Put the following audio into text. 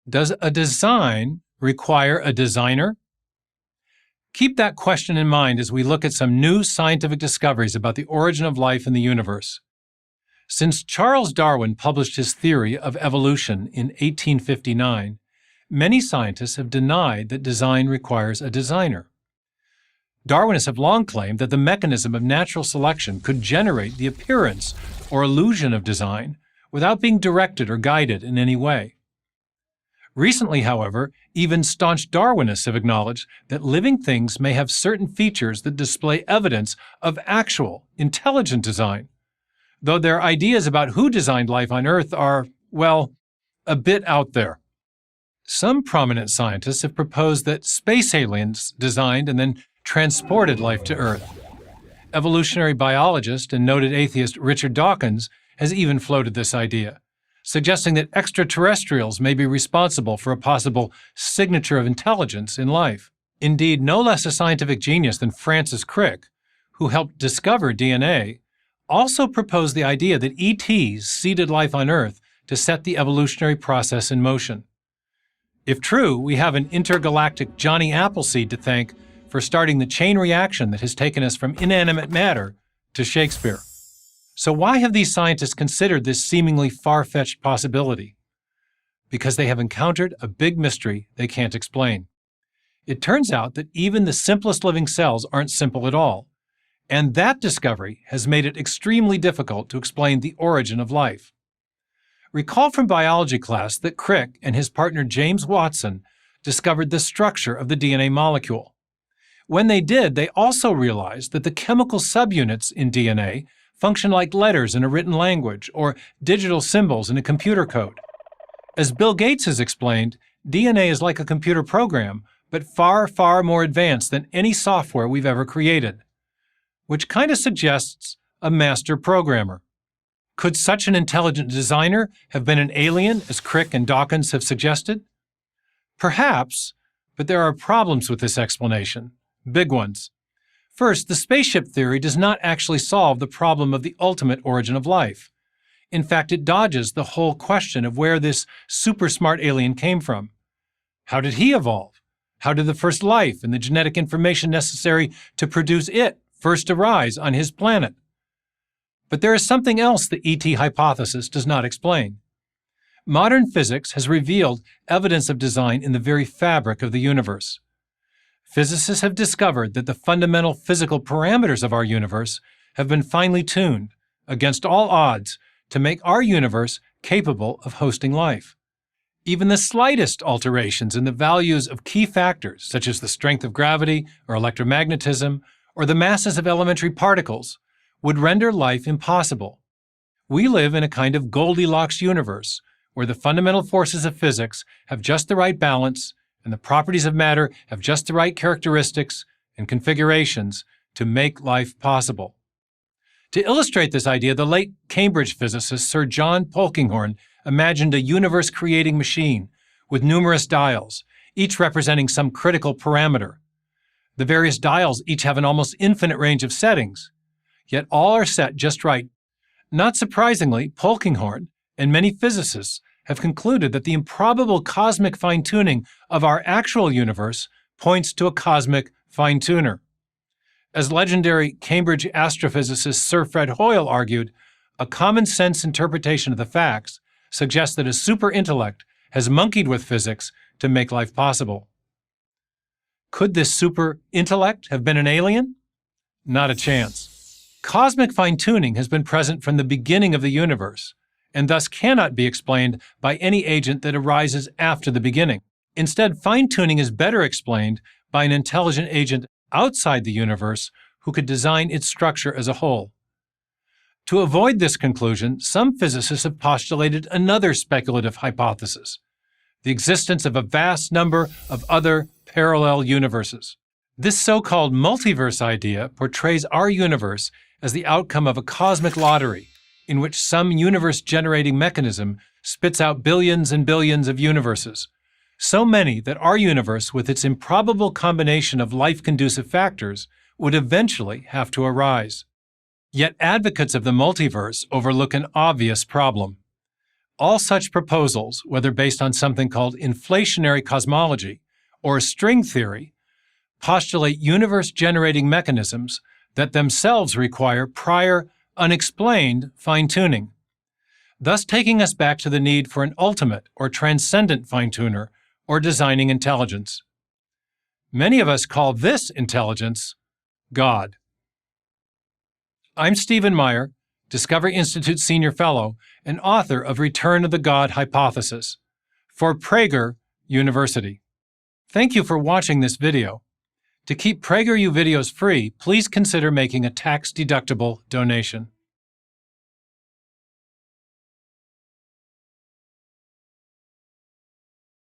Does a design require a designer? Keep that question in mind as we look at some new scientific discoveries about the origin of life in the universe. Since Charles Darwin published his theory of evolution in 1859, many scientists have denied that design requires a designer. Darwinists have long claimed that the mechanism of natural selection could generate the appearance or illusion of design without being directed or guided in any way. Recently, however, even staunch Darwinists have acknowledged that living things may have certain features that display evidence of actual, intelligent design, though their ideas about who designed life on Earth are, well, a bit out there. Some prominent scientists have proposed that space aliens designed and then transported life to Earth. Evolutionary biologist and noted atheist Richard Dawkins has even floated this idea, suggesting that extraterrestrials may be responsible for a possible signature of intelligence in life. Indeed, no less a scientific genius than Francis Crick, who helped discover DNA, also proposed the idea that ETs seeded life on Earth to set the evolutionary process in motion. If true, we have an intergalactic Johnny Appleseed to thank for starting the chain reaction that has taken us from inanimate matter to Shakespeare. So why have these scientists considered this seemingly far-fetched possibility? Because they have encountered a big mystery they can't explain. It turns out that even the simplest living cells aren't simple at all, and that discovery has made it extremely difficult to explain the origin of life. Recall from biology class that Crick and his partner James Watson discovered the structure of the DNA molecule. When they did, they also realized that the chemical subunits in DNA function like letters in a written language or digital symbols in a computer code. As Bill Gates has explained, DNA is like a computer program, but far, far more advanced than any software we've ever created, which kind of suggests a master programmer. Could such an intelligent designer have been an alien, as Crick and Dawkins have suggested? Perhaps, but there are problems with this explanation. Big ones. First, the spaceship theory does not actually solve the problem of the ultimate origin of life. In fact, it dodges the whole question of where this super smart alien came from. How did he evolve? How did the first life and the genetic information necessary to produce it first arise on his planet? But there is something else the ET hypothesis does not explain. Modern physics has revealed evidence of design in the very fabric of the universe. Physicists have discovered that the fundamental physical parameters of our universe have been finely tuned, against all odds, to make our universe capable of hosting life. Even the slightest alterations in the values of key factors, such as the strength of gravity or electromagnetism, or the masses of elementary particles, would render life impossible. We live in a kind of Goldilocks universe, where the fundamental forces of physics have just the right balance, and the properties of matter have just the right characteristics and configurations to make life possible. To illustrate this idea, the late Cambridge physicist Sir John Polkinghorne imagined a universe-creating machine with numerous dials, each representing some critical parameter. The various dials each have an almost infinite range of settings, yet all are set just right. Not surprisingly, Polkinghorne and many physicists have concluded that the improbable cosmic fine-tuning of our actual universe points to a cosmic fine-tuner. As legendary Cambridge astrophysicist Sir Fred Hoyle argued, a common-sense interpretation of the facts suggests that a super-intellect has monkeyed with physics to make life possible. Could this super-intellect have been an alien? Not a chance. Cosmic fine-tuning has been present from the beginning of the universe, and thus cannot be explained by any agent that arises after the beginning. Instead, fine-tuning is better explained by an intelligent agent outside the universe who could design its structure as a whole. To avoid this conclusion, some physicists have postulated another speculative hypothesis: the existence of a vast number of other parallel universes. This so-called multiverse idea portrays our universe as the outcome of a cosmic lottery, in which some universe-generating mechanism spits out billions and billions of universes, so many that our universe, with its improbable combination of life-conducive factors, would eventually have to arise. Yet advocates of the multiverse overlook an obvious problem. All such proposals, whether based on something called inflationary cosmology or string theory, postulate universe-generating mechanisms that themselves require prior, unexplained fine-tuning, thus taking us back to the need for an ultimate or transcendent fine-tuner or designing intelligence. Many of us call this intelligence God. I'm Stephen Meyer, Discovery Institute Senior Fellow and author of Return of the God Hypothesis for Prager University. Thank you for watching this video. To keep PragerU videos free, please consider making a tax-deductible donation.